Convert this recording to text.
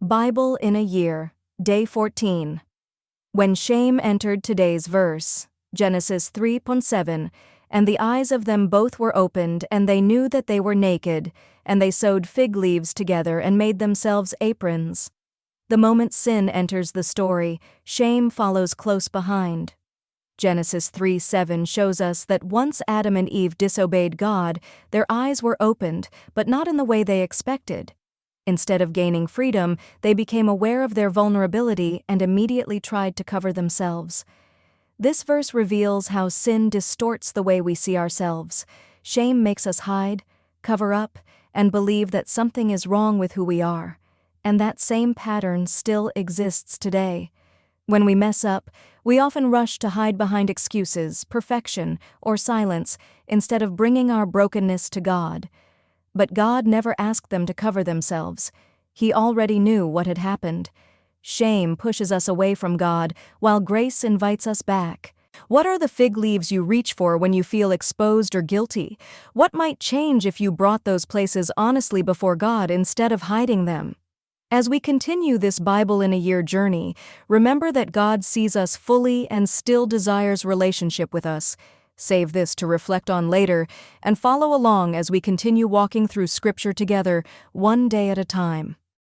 Bible in a Year, Day 14. When shame entered today's verse, Genesis 3:7, and the eyes of them both were opened, and they knew that they were naked, and they sewed fig leaves together and made themselves aprons. The moment sin enters the story, shame follows close behind. Genesis 3:7 shows us that once Adam and Eve disobeyed God, their eyes were opened, but not in the way they expected. Instead of gaining freedom, they became aware of their vulnerability and immediately tried to cover themselves. This verse reveals how sin distorts the way we see ourselves. Shame makes us hide, cover up, and believe that something is wrong with who we are. And that same pattern still exists today. When we mess up, we often rush to hide behind excuses, perfection, or silence instead of bringing our brokenness to God. But God never asked them to cover themselves. He already knew what had happened. Shame pushes us away from God, while grace invites us back. What are the fig leaves you reach for when you feel exposed or guilty? What might change if you brought those places honestly before God instead of hiding them? As we continue this Bible in a Year journey, remember that God sees us fully and still desires relationship with us. Save this to reflect on later, and follow along as we continue walking through Scripture together, one day at a time.